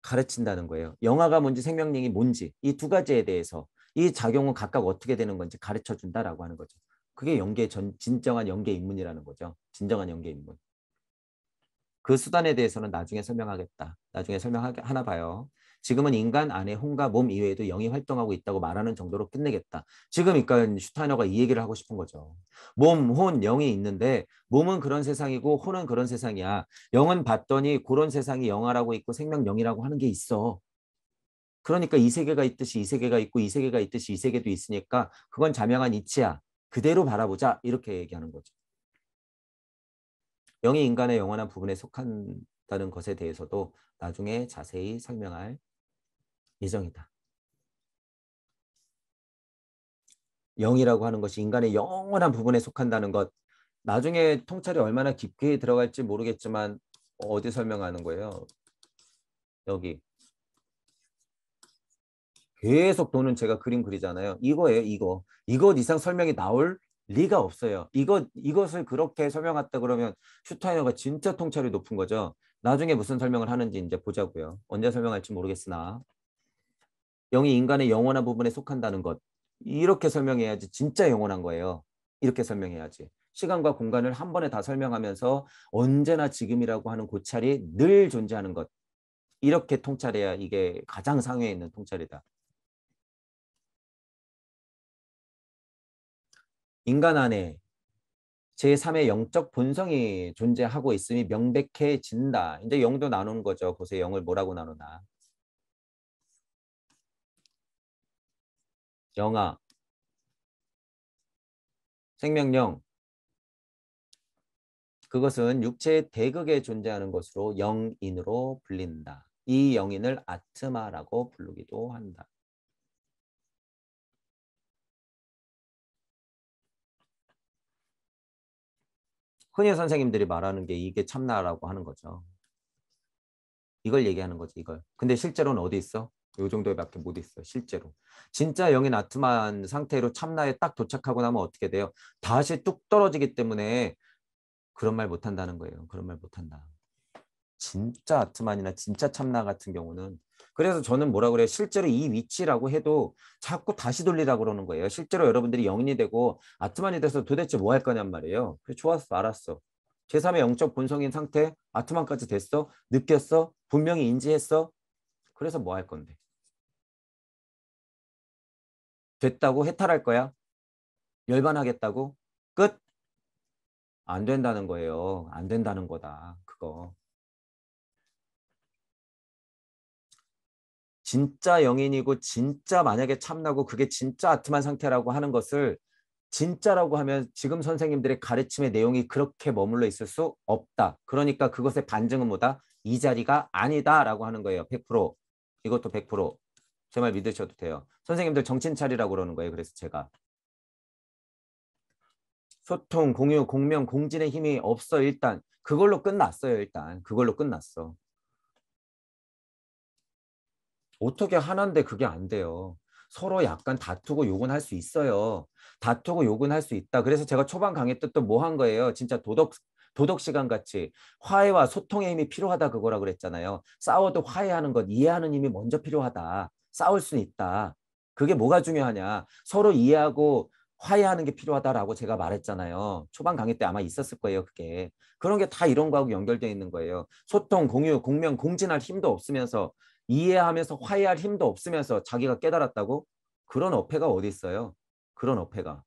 가르친다는 거예요. 영아가 뭔지 생명력이 뭔지 이 두 가지에 대해서 이 작용은 각각 어떻게 되는 건지 가르쳐 준다라고 하는 거죠. 그게 진정한 연계 입문이라는 거죠. 진정한 연계 입문. 그 수단에 대해서는 나중에 설명하겠다. 나중에 설명하나 봐요. 지금은 인간 안에 혼과 몸 이외에도 영이 활동하고 있다고 말하는 정도로 끝내겠다. 지금 그러니까 슈타이너가 이 얘기를 하고 싶은 거죠. 몸, 혼, 영이 있는데 몸은 그런 세상이고 혼은 그런 세상이야. 영은 봤더니 그런 세상이 영화라고 있고 생명 영이라고 하는 게 있어. 그러니까 이 세계가 있듯이 이 세계가 있고 이 세계가 있듯이 이 세계도 있으니까 그건 자명한 이치야. 그대로 바라보자. 이렇게 얘기하는 거죠. 영이 인간의 영원한 부분에 속한다는 것에 대해서도 나중에 자세히 설명할 예정이다. 영이라고 하는 것이 인간의 영원한 부분에 속한다는 것. 나중에 통찰이 얼마나 깊게 들어갈지 모르겠지만 어디 설명하는 거예요? 여기. 계속 도는 제가 그림 그리잖아요. 이거예요, 이거. 이것 이상 설명이 나올 리가 없어요. 이것을 그렇게 설명했다 그러면 슈타이너가 진짜 통찰이 높은 거죠. 나중에 무슨 설명을 하는지 이제 보자고요. 언제 설명할지 모르겠으나 영이 인간의 영원한 부분에 속한다는 것. 이렇게 설명해야지 진짜 영원한 거예요. 이렇게 설명해야지. 시간과 공간을 한 번에 다 설명하면서 언제나 지금이라고 하는 고찰이 늘 존재하는 것. 이렇게 통찰해야 이게 가장 상위에 있는 통찰이다. 인간 안에 제3의 영적 본성이 존재하고 있음이 명백해진다. 이제 영도 나누는 거죠. 보세요. 영을 뭐라고 나누나. 영아, 생명령. 그것은 육체의 대극에 존재하는 것으로 영인으로 불린다. 이 영인을 아트마라고 부르기도 한다. 흔히 선생님들이 말하는 게 이게 참나라고 하는 거죠. 이걸 얘기하는 거지, 이걸. 근데 실제로는 어디 있어? 요 정도에밖에 못 있어, 실제로. 진짜 영이 나트만 상태로 참나에 딱 도착하고 나면 어떻게 돼요? 다시 뚝 떨어지기 때문에 그런 말 못한다는 거예요. 그런 말 못한다. 진짜 아트만이나 진짜 참나 같은 경우는 그래서 저는 뭐라 그래요? 실제로 이 위치라고 해도 자꾸 다시 돌리라고 그러는 거예요. 실제로 여러분들이 영인이 되고 아트만이 돼서 도대체 뭐 할 거냔 말이에요. 그래, 좋았어, 알았어. 제3의 영적 본성인 상태 아트만까지 됐어? 느꼈어? 분명히 인지했어? 그래서 뭐 할 건데? 됐다고 해탈할 거야? 열반하겠다고? 끝? 안 된다는 거예요. 안 된다는 거다. 그거. 진짜 영인이고 진짜 만약에 참나고 그게 진짜 아트만 상태라고 하는 것을 진짜라고 하면 지금 선생님들의 가르침의 내용이 그렇게 머물러 있을 수 없다. 그러니까 그것의 반증은 뭐다? 이 자리가 아니다라고 하는 거예요. 100%. 이것도 100%. 제 말 믿으셔도 돼요. 선생님들 정신 차리라고 그러는 거예요. 그래서 제가. 소통, 공유, 공명, 공진의 힘이 없어 일단. 그걸로 끝났어요. 일단. 그걸로 끝났어. 어떻게 하나인데 그게 안 돼요. 서로 약간 다투고 욕은 할 수 있어요. 다투고 욕은 할 수 있다. 그래서 제가 초반 강의 때 또 뭐 한 거예요. 진짜 도덕 시간 같이 화해와 소통의 힘이 필요하다 그거라 그랬잖아요. 싸워도 화해하는 것, 이해하는 힘이 먼저 필요하다. 싸울 수는 있다. 그게 뭐가 중요하냐. 서로 이해하고 화해하는 게 필요하다라고 제가 말했잖아요. 초반 강의 때 아마 있었을 거예요, 그게. 그런 게 다 이런 거하고 연결되어 있는 거예요. 소통, 공유, 공명, 공진할 힘도 없으면서 이해하면서 화해할 힘도 없으면서 자기가 깨달았다고? 그런 어폐가 어디 있어요? 그런 어폐가.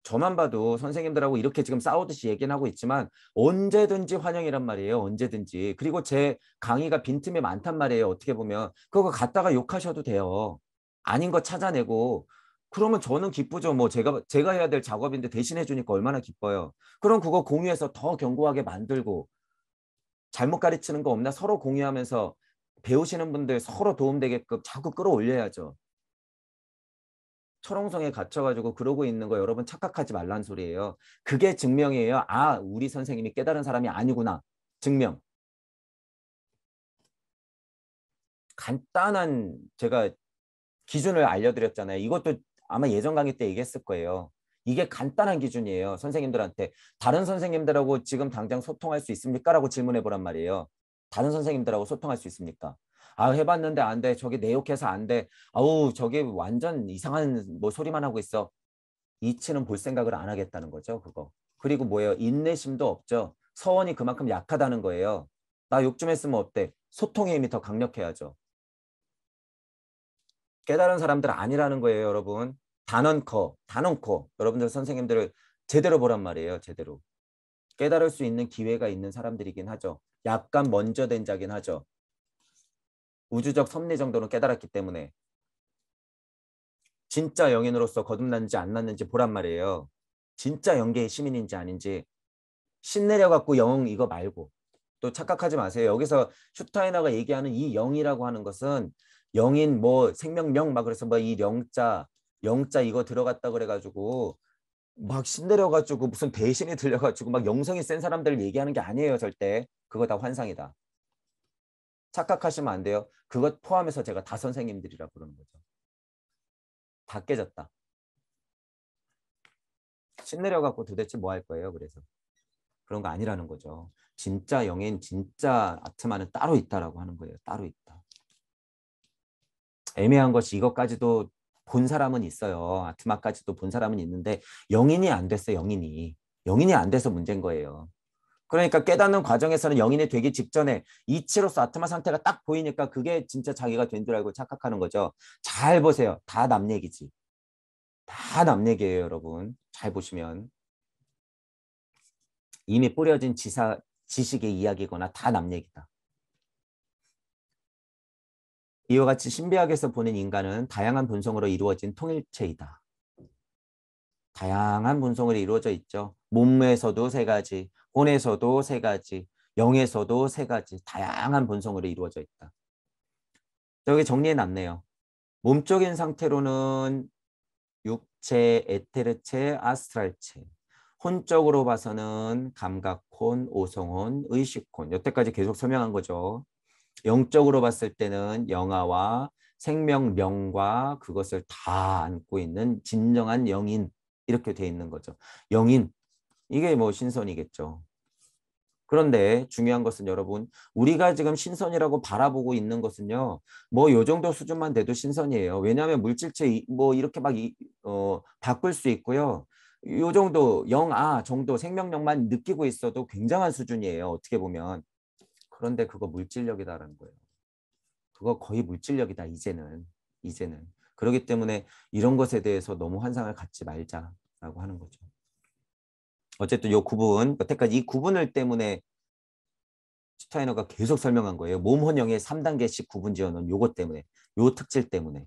저만 봐도 선생님들하고 이렇게 지금 싸우듯이 얘기는 하고 있지만 언제든지 환영이란 말이에요. 언제든지. 그리고 제 강의가 빈틈이 많단 말이에요. 어떻게 보면. 그거 갖다가 욕하셔도 돼요. 아닌 거 찾아내고. 그러면 저는 기쁘죠. 뭐 제가 해야 될 작업인데 대신해 주니까 얼마나 기뻐요. 그럼 그거 공유해서 더 견고하게 만들고 잘못 가르치는 거 없나 서로 공유하면서 배우시는 분들 서로 도움되게끔 자꾸 끌어올려야죠. 철옹성에 갇혀가지고 그러고 있는 거 여러분 착각하지 말란 소리예요. 그게 증명이에요. 아, 우리 선생님이 깨달은 사람이 아니구나. 증명. 간단한 제가 기준을 알려드렸잖아요. 이것도 아마 예전 강의 때 얘기했을 거예요. 이게 간단한 기준이에요. 선생님들한테. 다른 선생님들하고 지금 당장 소통할 수 있습니까? 라고 질문해 보란 말이에요. 다른 선생님들하고 소통할 수 있습니까? 아, 해봤는데 안 돼. 저기 내 욕해서 안 돼. 아우, 저기 완전 이상한 뭐 소리만 하고 있어. 이치는 볼 생각을 안 하겠다는 거죠. 그거. 그리고 뭐예요? 인내심도 없죠. 서원이 그만큼 약하다는 거예요. 나 욕 좀 했으면 어때? 소통의 힘이 더 강력해야죠. 깨달은 사람들 아니라는 거예요, 여러분. 단언커. 여러분들 선생님들을 제대로 보란 말이에요, 제대로. 깨달을 수 있는 기회가 있는 사람들이긴 하죠. 약간 먼저 된 자긴 하죠. 우주적 섭리 정도는 깨달았기 때문에. 진짜 영인으로서 거듭났는지 안 났는지 보란 말이에요. 진짜 영계의 시민인지 아닌지. 신내려 갖고 영 이거 말고. 또 착각하지 마세요. 여기서 슈타이너가 얘기하는 이 영이라고 하는 것은 영인 뭐 생명령 막 그래서 뭐 이 영자 이거 들어갔다 그래가지고 막 신내려가지고 무슨 대신이 들려가지고 막 영성이 센 사람들 얘기하는 게 아니에요. 절대. 그거 다 환상이다. 착각하시면 안 돼요. 그것 포함해서 제가 다 선생님들이라 그러는 거죠. 다 깨졌다. 신내려갖고 도대체 뭐 할 거예요. 그래서. 그런 거 아니라는 거죠. 진짜 영인, 진짜 아트만은 따로 있다라고 하는 거예요. 따로 있다. 애매한 것이 이것까지도 본 사람은 있어요. 아트마까지도 본 사람은 있는데 영인이 안 됐어, 영인이. 영인이 안 돼서 문제인 거예요. 그러니까 깨닫는 과정에서는 영인이 되기 직전에 이치로서 아트마 상태가 딱 보이니까 그게 진짜 자기가 된 줄 알고 착각하는 거죠. 잘 보세요. 다 남 얘기지. 다 남 얘기예요, 여러분. 잘 보시면. 이미 뿌려진 지식의 이야기거나 다 남 얘기다. 이와 같이 신비학에서 보는 인간은 다양한 본성으로 이루어진 통일체이다. 다양한 본성으로 이루어져 있죠. 몸에서도 세 가지, 혼에서도 세 가지, 영에서도 세 가지, 다양한 본성으로 이루어져 있다. 여기 정리해 놨네요. 몸적인 상태로는 육체, 에테르체, 아스트랄체. 혼적으로 봐서는 감각혼, 오성혼, 의식혼. 여태까지 계속 설명한 거죠. 영적으로 봤을 때는 영아와 생명명과 그것을 다 안고 있는 진정한 영인. 이렇게 돼 있는 거죠. 영인. 이게 뭐 신선이겠죠. 그런데 중요한 것은 여러분, 우리가 지금 신선이라고 바라보고 있는 것은요, 뭐 요 정도 수준만 돼도 신선이에요. 왜냐하면 물질체 뭐 이렇게 막 바꿀 수 있고요. 요 정도 영아 정도 생명력만 느끼고 있어도 굉장한 수준이에요. 어떻게 보면. 그런데 그거 물질력이다라는 거예요. 그거 거의 물질력이다, 이제는. 그렇기 때문에 이런 것에 대해서 너무 환상을 갖지 말자라고 하는 거죠. 어쨌든 요 구분, 여태까지 이 구분을 때문에 슈타이너가 계속 설명한 거예요. 몸혼영의 3단계씩 구분 지어놓은 요것 때문에, 요 특질 때문에.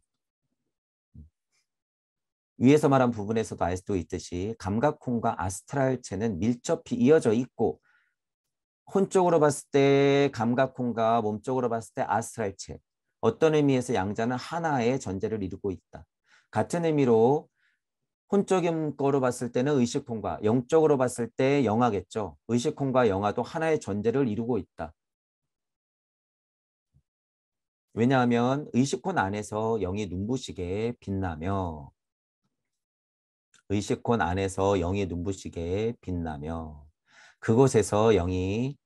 위에서 말한 부분에서도 알 수도 있듯이 감각혼과 아스트랄체는 밀접히 이어져 있고 혼적으로 봤을 때 감각혼과 몸적으로 봤을 때 아스트랄체. 어떤 의미에서 양자는 하나의 전제를 이루고 있다. 같은 의미로 혼적인 거로 봤을 때는 의식혼과 영적으로 봤을 때 영하겠죠. 의식혼과 영하도 하나의 전제를 이루고 있다. 왜냐하면 의식혼 안에서 영이 눈부시게 빛나며 의식혼 안에서 영이 눈부시게 빛나며 그곳에서 영이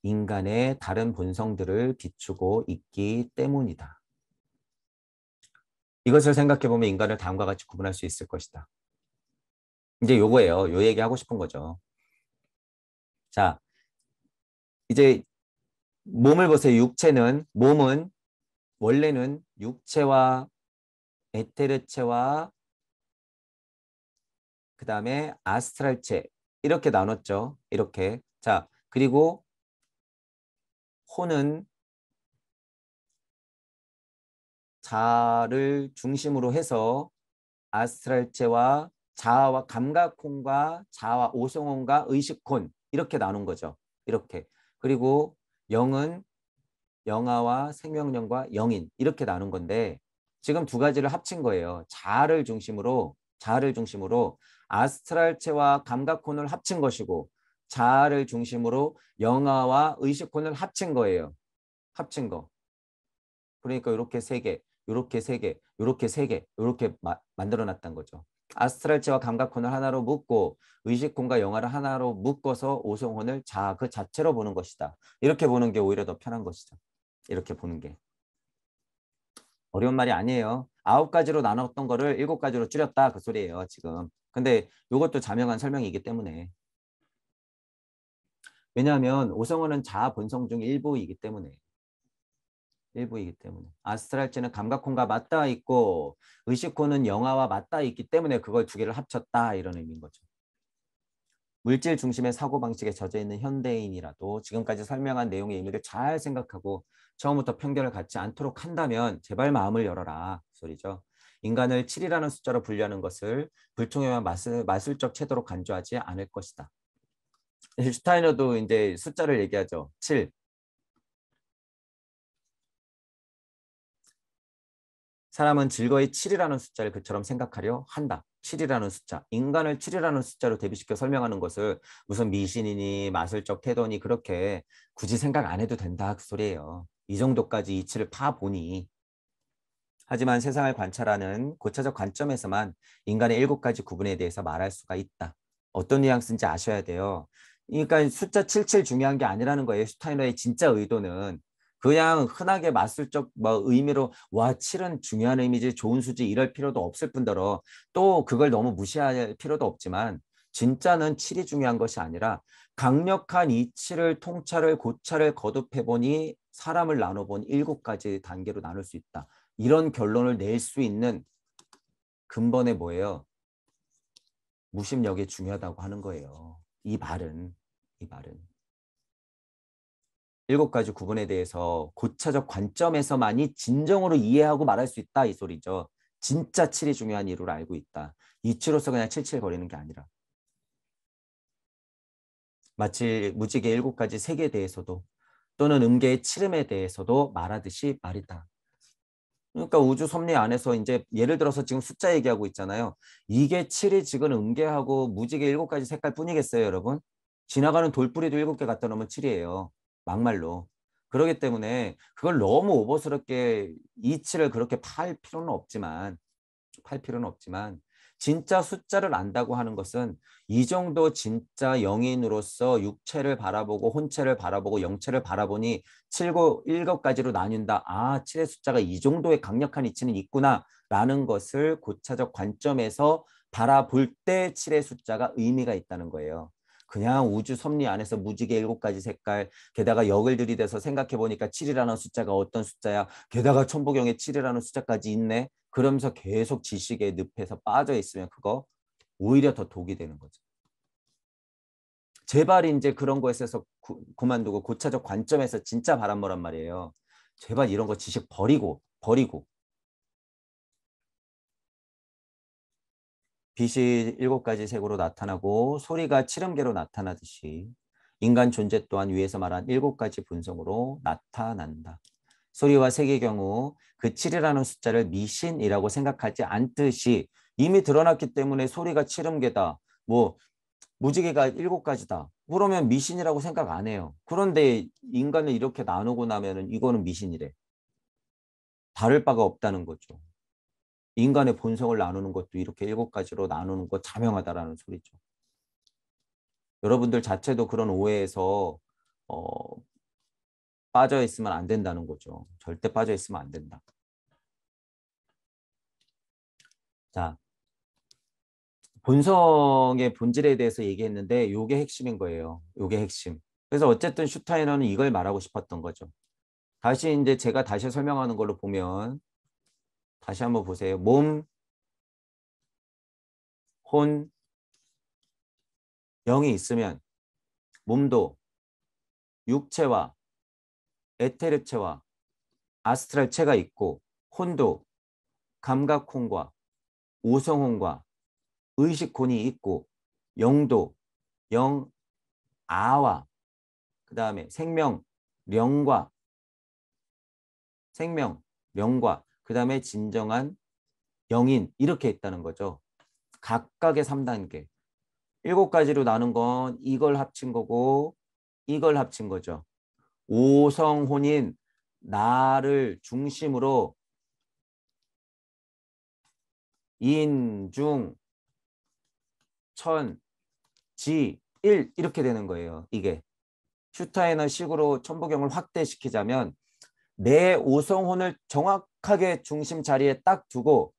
인간의 다른 본성들을 비추고 있기 때문이다. 이것을 생각해보면 인간을 다음과 같이 구분할 수 있을 것이다. 이제 요거예요. 요 얘기하고 싶은 거죠. 자, 이제 몸을 보세요. 몸은 원래는 육체와 에테르체와 그 다음에 아스트랄체 이렇게 나눴죠. 이렇게. 자, 그리고 혼은 자를 중심으로 해서 아스트랄체와 자아와 감각혼과 자아와 오성혼과 의식혼 이렇게 나눈 거죠. 이렇게. 그리고 영은 영아와 생명력과 영인 이렇게 나눈 건데 지금 두 가지를 합친 거예요. 자아를 중심으로 아스트랄체와 감각혼을 합친 것이고 자아를 중심으로 영아와 의식혼을 합친 거예요. 합친 거. 그러니까 이렇게 세 개, 이렇게 세 개, 이렇게 세 개, 이렇게 만들어 놨던 거죠. 아스트랄체와 감각혼을 하나로 묶고 의식혼과 영아를 하나로 묶어서 오성혼을 자아 그 자체로 보는 것이다. 이렇게 보는 게 오히려 더 편한 것이죠. 이렇게 보는 게. 어려운 말이 아니에요. 9가지로 나눴던 거를 7가지로 줄였다 그 소리예요, 지금. 근데 이것도 자명한 설명이기 때문에. 왜냐하면 오성원은 자아 본성 중 일부이기 때문에. 아스트랄체는 감각혼과 맞닿아 있고 의식혼은 영아와 맞닿아 있기 때문에 그걸 두 개를 합쳤다 이런 의미인 거죠. 물질 중심의 사고방식에 젖어 있는 현대인이라도 지금까지 설명한 내용의 의미를 잘 생각하고 처음부터 편견을 갖지 않도록 한다면 제발 마음을 열어라 그 소리죠. 인간을 7이라는 숫자로 분류하는 것을 불통해와 마술적 채도로 간주하지 않을 것이다. 슈타이너도 이제 숫자를 얘기하죠. 7. 사람은 즐거이 7이라는 숫자를 그처럼 생각하려 한다. 7이라는 숫자. 인간을 7이라는 숫자로 대비시켜 설명하는 것을 무슨 미신이니 마술적 태도니 그렇게 굳이 생각 안 해도 된다 그 소리예요. 이 정도까지 이치를 파보니. 하지만 세상을 관찰하는 고차적 관점에서만 인간의 7가지 구분에 대해서 말할 수가 있다. 어떤 뉘앙스인지 아셔야 돼요. 그러니까 숫자 77 중요한 게 아니라는 거예요. 슈타이너의 진짜 의도는. 그냥 흔하게 마술적 뭐 의미로 와 7은 중요한 의미지 좋은 수지 이럴 필요도 없을 뿐더러 또 그걸 너무 무시할 필요도 없지만 진짜는 7이 중요한 것이 아니라 강력한 이치를 통찰을 고찰을 거듭해보니 사람을 나눠본 7가지 단계로 나눌 수 있다. 이런 결론을 낼 수 있는 근본에 뭐예요? 무심력이 중요하다고 하는 거예요. 이 말은. 7가지 구분에 대해서 고차적 관점에서만이 진정으로 이해하고 말할 수 있다 이 소리죠. 진짜 7이 중요한 이유를 알고 있다. 이치로서 그냥 칠칠거리는 게 아니라. 마치 무지개 7가지 색에 대해서도 또는 음계의 칠음에 대해서도 말하듯이 말이다. 그러니까 우주 섭리 안에서 이제 예를 들어서 지금 숫자 얘기하고 있잖아요. 이게 7이 지금 음계하고 무지개 7가지 색깔 뿐이겠어요, 여러분? 지나가는 돌뿌리도 7개 갖다 놓으면 7이에요. 막말로. 그렇기 때문에 그걸 너무 오버스럽게 이 7을 그렇게 팔 필요는 없지만 진짜 숫자를 안다고 하는 것은 이 정도 진짜 영인으로서 육체를 바라보고 혼체를 바라보고 영체를 바라보니 7가지로 나뉜다. 아, 7의 숫자가 이 정도의 강력한 이치는 있구나 라는 것을 고차적 관점에서 바라볼 때 7의 숫자가 의미가 있다는 거예요. 그냥 우주 섭리 안에서 무지개 7가지 색깔, 게다가 역을 들이대서 생각해 보니까 7이라는 숫자가 어떤 숫자야. 게다가 천부경에 7이라는 숫자까지 있네. 그러면서 계속 지식의 늪에서 빠져 있으면 그거 오히려 더 독이 되는 거죠. 제발 이제 그런 거에서 그만두고 고차적 관점에서 진짜 바람보란 말이에요. 제발 이런 거 지식 버리고 빛이 7가지 색으로 나타나고 소리가 7음계로 나타나듯이 인간 존재 또한 위에서 말한 7가지 분성으로 나타난다. 소리와 색의 경우 그 7이라는 숫자를 미신이라고 생각하지 않듯이 이미 드러났기 때문에 소리가 7음계다. 뭐 무지개가 7가지다. 그러면 미신이라고 생각 안 해요. 그런데 인간을 이렇게 나누고 나면은 이거는 미신이래. 다를 바가 없다는 거죠. 인간의 본성을 나누는 것도 이렇게 7가지로 나누는 거 자명하다라는 소리죠. 여러분들 자체도 그런 오해에서 어, 빠져 있으면 안 된다는 거죠. 절대 빠져 있으면 안 된다. 자, 본성의 본질에 대해서 얘기했는데 이게 핵심인 거예요. 이게 핵심. 그래서 어쨌든 슈타이너는 이걸 말하고 싶었던 거죠. 다시 이제 제가 다시 설명하는 걸로 보면 다시 한번 보세요. 몸, 혼, 영이 있으면 몸도 육체와 에테르체와 아스트랄체가 있고 혼도 감각혼과 오성혼과 의식혼이 있고 영도 영아와 그 다음에 생명령과 그 다음에 진정한 영인 이렇게 있다는 거죠. 각각의 3단계. 7가지로 나눈 건 이걸 합친 거고 이걸 합친 거죠. 오성혼인 나를 중심으로 인, 중, 천, 지, 일 이렇게 되는 거예요. 이게 슈타이너 식으로 천부경을 확대시키자면 내 오성혼을 정확하게 중심 자리에 딱 두고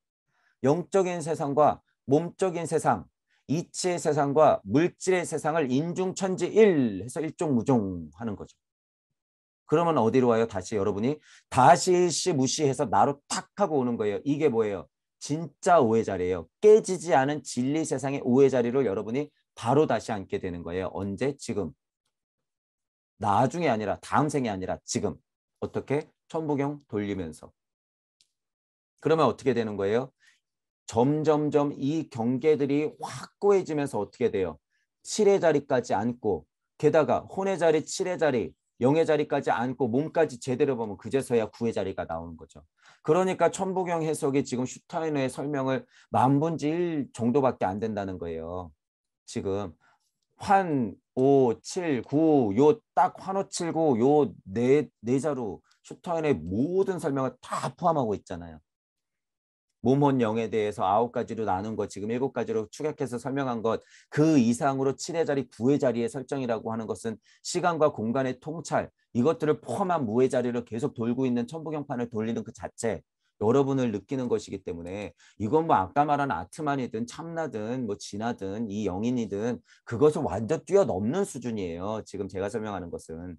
영적인 세상과 몸적인 세상, 이치의 세상과 물질의 세상을 인중천지일 해서 일종무종하는 거죠. 그러면 어디로 와요? 다시 여러분이 다시 씨 무시해서 나로 탁 하고 오는 거예요. 이게 뭐예요? 진짜 오해 자리예요. 깨지지 않은 진리 세상의 오해 자리를 여러분이 바로 다시 앉게 되는 거예요. 언제? 지금. 나중에 아니라 다음 생이 아니라 지금. 어떻게? 천부경 돌리면서. 그러면 어떻게 되는 거예요? 점점점 이 경계들이 확고해지면서 어떻게 돼요? 7의 자리까지 앉고 게다가 혼의 자리, 7의 자리, 영의 자리까지 앉고 몸까지 제대로 보면 그제서야 9의 자리가 나오는 거죠. 그러니까 천부경 해석이 지금 슈타이너의 설명을 10,000분의 1 정도밖에 안 된다는 거예요. 지금 환, 오, 7, 9, 요 딱 환호 7, 9, 요 네 자루 슈타인의 모든 설명을 다 포함하고 있잖아요. 몸혼 영에 대해서 9가지로 나눈 것, 지금 7가지로 축약해서 설명한 것, 그 이상으로 7의 자리, 9의 자리의 설정이라고 하는 것은 시간과 공간의 통찰, 이것들을 포함한 무의 자리를 계속 돌고 있는 천부경판을 돌리는 그 자체, 여러분을 느끼는 것이기 때문에 이건 뭐 아까 말한 아트만이든 참나든 뭐 진하든 이 영인이든 그것을 완전 뛰어넘는 수준이에요. 지금 제가 설명하는 것은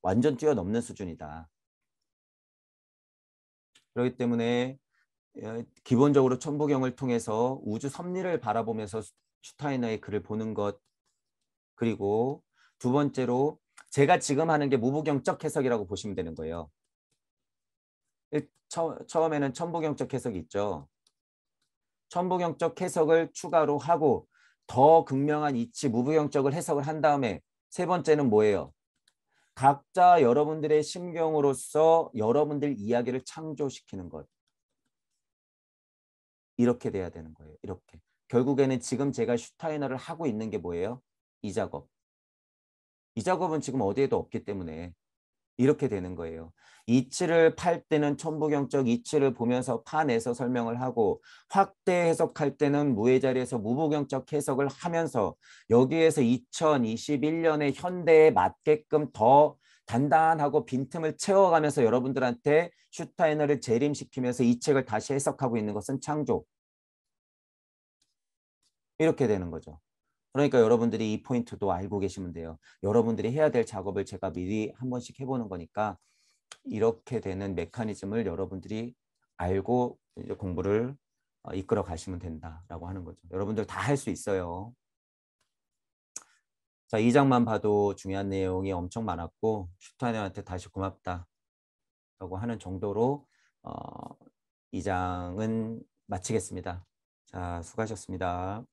완전 뛰어넘는 수준이다. 그렇기 때문에 기본적으로 천부경을 통해서 우주 섭리를 바라보면서 슈타이너의 글을 보는 것, 그리고 두 번째로 제가 지금 하는 게 무부경적 해석이라고 보시면 되는 거예요. 처음에는 천부경적 해석이 있죠. 천부경적 해석을 추가로 하고 더 극명한 이치 무부경적을 해석을 한 다음에 세 번째는 뭐예요? 각자 여러분들의 심경으로서 여러분들 이야기를 창조시키는 것. 이렇게 돼야 되는 거예요. 이렇게. 결국에는 지금 제가 슈타이너를 하고 있는 게 뭐예요? 이 작업. 이 작업은 지금 어디에도 없기 때문에 이렇게 되는 거예요. 이치를 팔 때는 천부경적 이치를 보면서 파내서 설명을 하고 확대 해석할 때는 무의 자리에서 무부경적 해석을 하면서 여기에서 2021년의 현대에 맞게끔 더 단단하고 빈틈을 채워가면서 여러분들한테 슈타이너를 재림시키면서 이 책을 다시 해석하고 있는 것은 창조. 이렇게 되는 거죠. 그러니까 여러분들이 이 포인트도 알고 계시면 돼요. 여러분들이 해야 될 작업을 제가 미리 한 번씩 해보는 거니까 이렇게 되는 메커니즘을 여러분들이 알고 이제 공부를 이끌어 가시면 된다라고 하는 거죠. 여러분들 다 할 수 있어요. 자, 2장만 봐도 중요한 내용이 엄청 많았고 슈타이너한테 다시 고맙다라고 하는 정도로 2장은 마치겠습니다. 자, 수고하셨습니다.